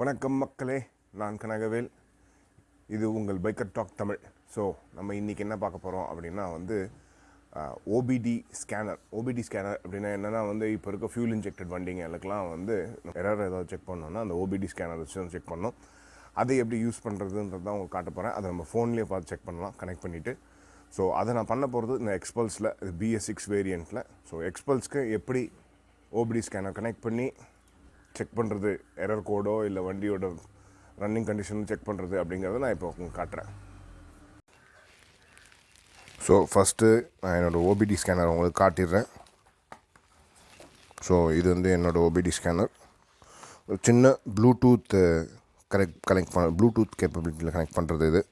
வணக்கம் மக்களே, நான் கனகவேல். இது உங்கள் பைக்கர் டாக் தமிழ். ஸோ நம்ம இன்றைக்கி என்ன பார்க்க போகிறோம் அப்படின்னா ஓபிடி ஸ்கேனர். ஓபிடி ஸ்கேனர் அப்படின்னா என்னென்னா இப்போ இருக்க ஃபியூல் இன்ஜெக்டட் வண்டிங்களுக்கெலாம் எரர் ஏதாவது செக் பண்ணோன்னா அந்த ஓபிடி ஸ்கேனர் வச்சு செக் பண்ணோம். அதை எப்படி யூஸ் பண்ணுறதுன்றது தான் உங்களுக்கு காட்ட போகிறேன். அதை நம்ம ஃபோன்லேயே பார்த்து செக் பண்ணலாம் கனெக்ட் பண்ணிவிட்டு. ஸோ அதை நான் பண்ண போகிறது இந்த எக்ஸ்பல்ஸில் BS6 வேரியண்ட்டில். ஸோ எக்ஸ்பல்ஸ்க்கு எப்படி ஓபிடி ஸ்கேனர் கனெக்ட் பண்ணி செக் பண்ணுறது, எரர் கோடோ இல்லை வண்டியோட ரன்னிங் கண்டிஷன் செக் பண்ணுறது அப்படிங்கிறத நான் இப்போ உங்களுக்கு காட்டுறேன். ஸோ ஃபஸ்ட்டு நான் என்னோடய ஓபிடி ஸ்கேனர் உங்களுக்கு காட்டிடுறேன். ஸோ இது என்னோடய ஓபிடி ஸ்கேனர். ஒரு சின்ன ப்ளூடூத் ப்ளூடூத் கேப்பபிலிட்டியில் கனெக்ட் பண்ணுறது. இது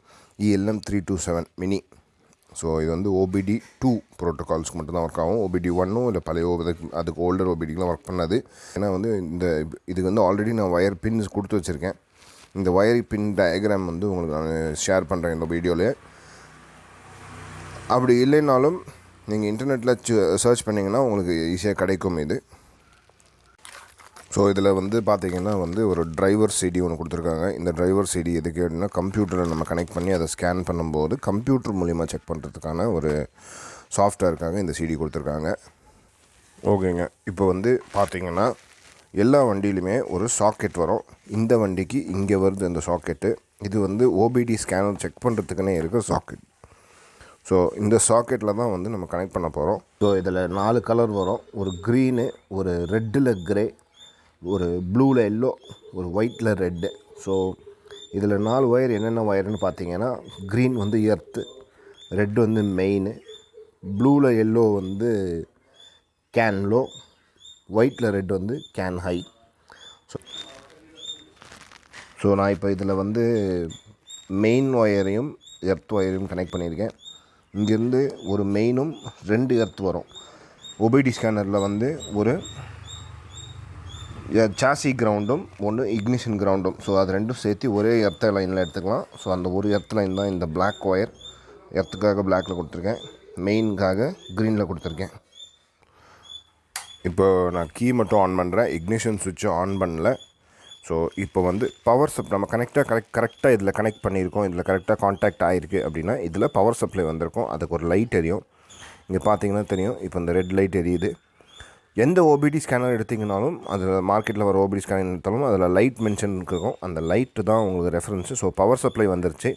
ELM327 மினி. ஸோ இது OBD2 ப்ரோட்டோகால்ஸ்க்கு மட்டும்தான் ஒர்க் ஆகும். OBD1 இல்லை பழைய அதுக்கு ஓல்டர் OBDலாம் ஒர்க் பண்ணாது. ஏன்னா இதுக்கு ஆல்ரெடி நான் ஒயர் பின்ஸ் கொடுத்து வச்சுருக்கேன். இந்த ஒயர் பின் டயக்ராம் உங்களுக்கு நான் ஷேர் பண்ணுறேன் இந்த வீடியோவில். அப்படி இல்லைனாலும் நீங்கள் இன்டர்நெட்டில் சர்ச் பண்ணிங்கன்னா உங்களுக்கு ஈஸியாக கிடைக்கும் இது. ஸோ இதில் பார்த்திங்கன்னா ஒரு டிரைவர் CD ஒன்று கொடுத்துருக்காங்க. இந்த டிரைவர் CD எதுக்கு அப்படின்னா கம்ப்யூட்டரை நம்ம கனெக்ட் பண்ணி அதை ஸ்கேன் பண்ணும்போது கம்ப்யூட்டர் மூலிமா செக் பண்ணுறதுக்கான ஒரு சாஃப்ட்வேருக்காக இந்த CD கொடுத்துருக்காங்க. ஓகேங்க. இப்போ பார்த்திங்கன்னா எல்லா வண்டியிலுமே ஒரு சாக்கெட் வரும். இந்த வண்டிக்கு இங்கே வருது இந்த சாக்கெட்டு. இது OBD ஸ்கேனர் செக் பண்ணுறதுக்குன்னே இருக்கிற சாக்கெட். ஸோ இந்த சாக்கெட்டில் தான் நம்ம கனெக்ட் பண்ண போகிறோம். ஸோ இதில் 4 கலர் வரும். ஒரு க்ரீனு, ஒரு ரெட்டில் க்ரே, ஒரு ப்ளூவில் எல்லோ, ஒரு ஒயிட்டில் ரெட்டு. ஸோ இதில் 4 ஒயர் என்னென்ன ஒயர்னு பார்த்தீங்கன்னா க்ரீன் எர்த்து, ரெட் மெயின், ப்ளூவில் எல்லோ கேன் லோ, ஒயிட்டில் ரெட் கேன் ஹை. ஸோ நான் இப்போ இதில் மெயின் ஒயரையும் எர்த் ஒயரையும் கனெக்ட் பண்ணியிருக்கேன். இங்கேருந்து ஒரு மெயினும் 2 எர்த் வரும். OBD ஸ்கேனரில் ஒரு சாசி கிரவுண்டும் ஒன்று இக்னிஷன் கிரவுண்டும். ஸோ அது ரெண்டும் சேர்த்து ஒரே எர்த்த லைனில் எடுத்துக்கலாம். ஸோ அந்த ஒரு எர்த் லைன் தான் இந்த பிளாக் ஒயர். எர்த்துக்காக பிளாக்கில் கொடுத்துருக்கேன், மெயினுக்காக க்ரீனில் கொடுத்துருக்கேன். இப்போ நான் கீ மட்டும் ஆன் பண்ணுறேன், இக்னிஷன் சுவிட்சை ஆன் பண்ணல. ஸோ இப்போ பவர் சப்ளை நம்ம கரெக்டாக இதில் கனெக்ட் பண்ணியிருக்கோம். இதில் கரெக்டாக கான்டாக்ட் ஆகிருக்கு அப்படின்னா இதில் பவர் சப்ளை வந்திருக்கும். அதுக்கு ஒரு லைட் எரியும். இங்கே பார்த்தீங்கன்னா தெரியும். இப்போ இந்த ரெட் லைட் எரியுது. எந்த OBD ஸ்கேனர் எடுத்திங்கனாலும் அதில் மார்க்கெட்டில் வர OBD ஸ்கேனர் எடுத்தாலும் அதில் லைட் மென்ஷன் இருக்கும். அந்த லைட்டு தான் உங்களுக்கு ரெஃபரன்ஸு. ஸோ பவர் சப்ளை வந்துருச்சு.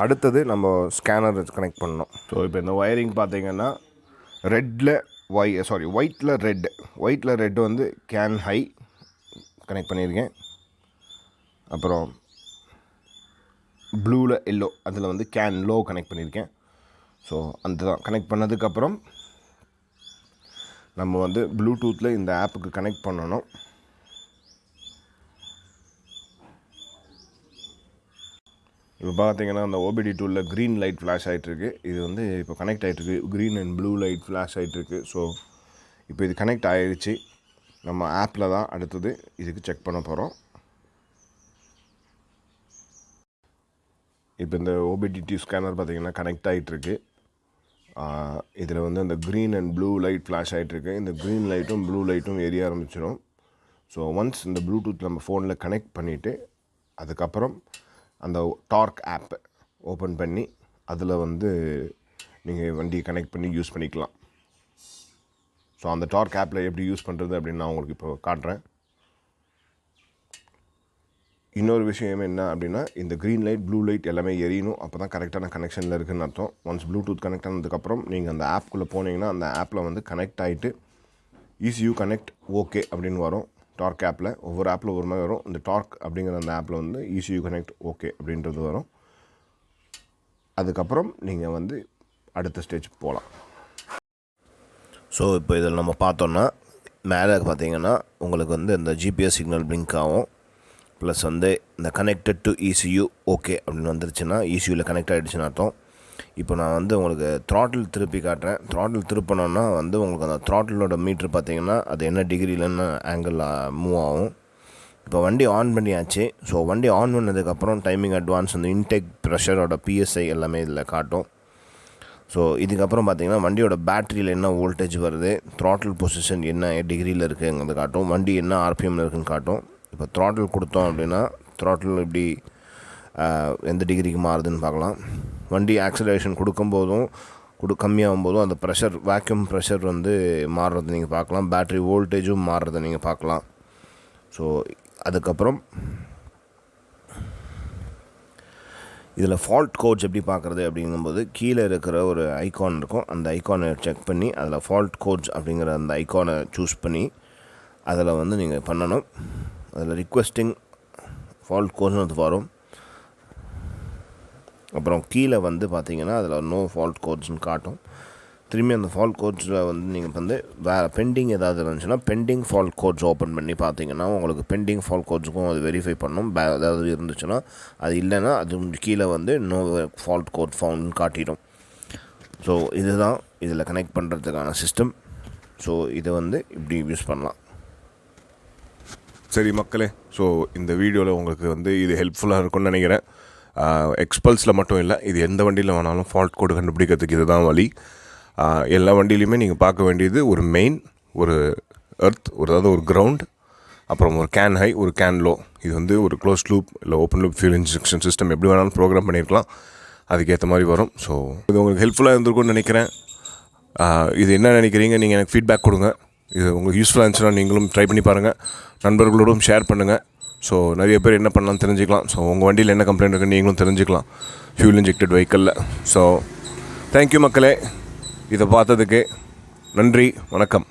அடுத்தது நம்ம ஸ்கேனர் கனெக்ட் பண்ணணும். ஸோ இப்போ இந்த ஒயரிங் பார்த்திங்கன்னா ஒயிட்டில் ரெட் கேன் ஹை கனெக்ட் பண்ணியிருக்கேன். அப்புறம் ப்ளூவில் எல்லோ, அதில் கேன் லோ கனெக்ட் பண்ணியிருக்கேன். ஸோ அந்த தான் கனெக்ட் பண்ணதுக்கப்புறம் நம்ம ப்ளூடூத்தில் இந்த ஆப்புக்கு கனெக்ட் பண்ணணும். இப்போ பார்த்திங்கன்னா அந்த OBD2வில் க்ரீன் லைட் ஃப்ளாஷ் ஆகிட்டுருக்கு. இது இப்போ கனெக்ட் ஆகிட்டுருக்கு. Green and blue light flash ஆகிட்டுருக்கு. ஸோ இப்போ இது கனெக்ட் ஆகிடுச்சு. நம்ம ஆப்பில் தான் அடுத்தது இதுக்கு செக் பண்ண போகிறோம். இப்போ இந்த OBD2 ஸ்கேனர் பார்த்திங்கன்னா கனெக்ட் ஆகிட்டுருக்கு. இதில் அந்த green and blue light flash ஆகிட்டுருக்கு. இந்த க்ரீன் லைட்டும் ப்ளூ லைட்டும் எரிய ஆரம்பிச்சிடும். ஸோ ஒன்ஸ் இந்த ப்ளூடூத் நம்ம ஃபோனில் கனெக்ட் பண்ணிவிட்டு அதுக்கப்புறம் அந்த டார்க் ஆப் ஓப்பன் பண்ணி அதில் நீங்கள் வண்டியை கனெக்ட் பண்ணி யூஸ் பண்ணிக்கலாம். ஸோ அந்த டார்க் ஆப்பில் எப்படி யூஸ் பண்ணுறது அப்படின்னு நான் உங்களுக்கு இப்போ காட்டுறேன். இன்னொரு விஷயம் என்ன அப்படின்னா இந்த க்ரீன் லைட் ப்ளூ லைட் எல்லாமே எரியணும். அப்போ தான் கரெக்டான கனெக்ஷனில் இருக்குதுன்னு அர்த்தம். ஒன்ஸ் ப்ளூடூத் கனெக்ட் ஆனதுக்கப்புறம் நீங்கள் அந்த ஆப்குள்ளே போனீங்கன்னா அந்த ஆப்பில் கனெக்ட் ஆகிட்டு ECU கனெக்ட் ஓகே அப்படின்னு வரும். டார்க் ஆப்பில் ஒவ்வொரு ஆப்பில் ஒரு மாதிரி வரும். இந்த டார்க் அப்படிங்கிற அந்த ஆப்பில் ECU கனெக்ட் ஓகே அப்படின்றது வரும். அதுக்கப்புறம் நீங்கள் அடுத்த ஸ்டேஜ் போகலாம். ஸோ இப்போ இதில் நம்ம பார்த்தோன்னா மேலே பார்த்தீங்கன்னா உங்களுக்கு இந்த GPS சிக்னல் பிளிங்க் ஆகும். ப்ளஸ் இந்த கனெக்டட் டு ECU ஓகே அப்படின்னு வந்துருச்சுன்னா ECUவில் கனெக்ட் ஆகிடுச்சுன்னு அர்த்தம். இப்போ நான் உங்களுக்கு த்ராட்டில் திருப்பி காட்டுறேன். த்ராட்டில் திருப்பினோன்னா உங்களுக்கு அந்த த்ராட்டிலோட மீட்ரு பார்த்திங்கன்னா அது என்ன டிகிரிலன்னு ஆங்கிள் மூவ் ஆகும். இப்போ வண்டி ஆன் பண்ணியாச்சு. ஸோ வண்டி ஆன் பண்ணதுக்கப்புறம் டைமிங் அட்வான்ஸ் இன்டேக் ப்ரெஷரோட PSI எல்லாமே இதில் காட்டும். ஸோ இதுக்கப்புறம் பார்த்திங்கன்னா வண்டியோட பேட்டரியில் என்ன வோல்டேஜ் வருது, த்ராட்டில் பொசிஷன் என்ன டிகிரியில் இருக்குங்கிறது காட்டும், வண்டி என்ன RPMல இருக்குதுன்னு காட்டும். இப்போ த்ராட்டில் கொடுத்தோம் அப்படின்னா த்ராட்டில் எப்படி எந்த டிகிரிக்கு மாறுதுன்னு பார்க்கலாம். வண்டி ஆக்சலரேஷன் கொடுக்கும்போதும் கம்மியாகும் போதும் அந்த ப்ரெஷர் வேக்யூம் ப்ரெஷர் வந்து மாறுறதை நீங்கள் பார்க்கலாம். பேட்ரி வோல்டேஜும் மாறுறதை நீங்கள் பார்க்கலாம். ஸோ அதுக்கப்புறம் இதில் ஃபால்ட் கோட்ஸ் எப்படி பார்க்குறது அப்படிங்கும்போது கீழே இருக்கிற ஒரு ஐகான் இருக்கும். அந்த ஐகானை செக் பண்ணி அதில் ஃபால்ட் கோட்ஸ் அப்படிங்கிற அந்த ஐகானை சூஸ் பண்ணி அதில் வந்து நீங்கள் பண்ணணும். அதில் ரிக்வெஸ்டிங் ஃபால்ட் கோட்ஸ்னு அது வரும். அப்புறம் கீழே வந்து பார்த்தீங்கன்னா அதில் நோ ஃபால்ட் கோட்ஸ்னு காட்டும். திரும்பி அந்த ஃபால்ட் கோட்ஸில் வந்து நீங்கள் வந்து வேறு பெண்டிங் ஏதாவது இருந்துச்சுன்னா பெண்டிங் ஃபால்ட் கோட்ஸ் ஓப்பன் பண்ணி பார்த்தீங்கன்னா உங்களுக்கு பெண்டிங் ஃபால்ட் கோட்ஸுக்கும் அது வெரிஃபை பண்ணணும். ஏதாவது இருந்துச்சுன்னா அது இல்லைன்னா அது கீழே வந்து நோ ஃபால்ட் கோட் ஃபவுண்ட்னு காட்டிடும். ஸோ இதுதான் இதில் கனெக்ட் பண்ணுறதுக்கான சிஸ்டம். ஸோ இதை வந்து இப்படி யூஸ் பண்ணலாம். சரி மக்களே, ஸோ இந்த வீடியோவில் உங்களுக்கு வந்து இது ஹெல்ப்ஃபுல்லாக இருக்கும்னு நினைக்கிறேன். எக்ஸ்பல்ஸில் மட்டும் இல்லை, இது எந்த வண்டியில் வேணாலும் ஃபால்ட் கோடு கண்டுபிடிக்கிறதுக்கு இது தான் வழி. எல்லா வண்டியிலையுமே நீங்கள் பார்க்க வேண்டியது ஒரு மெயின், ஒரு எர்த், அதாவது ஒரு கிரவுண்ட், அப்புறம் ஒரு கேன் ஹை, ஒரு கேன் லோ. இது வந்து ஒரு க்ளோஸ் லூப் இல்லை open loop fuel injection system எப்படி வேணாலும் ப்ரோக்ராம் பண்ணியிருக்கலாம். அதுக்கேற்ற மாதிரி வரும். ஸோ இது உங்களுக்கு ஹெல்ப்ஃபுல்லாக இருந்திருக்கும்னு நினைக்கிறேன். இது என்ன நினைக்கிறீங்க, நீங்கள் எனக்கு ஃபீட்பேக் கொடுங்க. இது உங்களுக்கு யூஸ்ஃபுல்லாக இருந்துச்சுன்னா நீங்களும் ட்ரை பண்ணி பாருங்கள், நண்பர்களோடும் ஷேர் பண்ணுங்கள். ஸோ நிறைய பேர் என்ன பண்ணலாம்னு தெரிஞ்சுக்கலாம். ஸோ உங்கள் வண்டியில் என்ன கம்ப்ளைண்ட் இருக்குன்னு நீங்களும் தெரிஞ்சுக்கலாம் ஃபியூல் இன்ஜெக்டட் வெஹிக்கிளில். ஸோ தேங்க்யூ மக்களே, இதை பார்த்ததுக்கு நன்றி, வணக்கம்.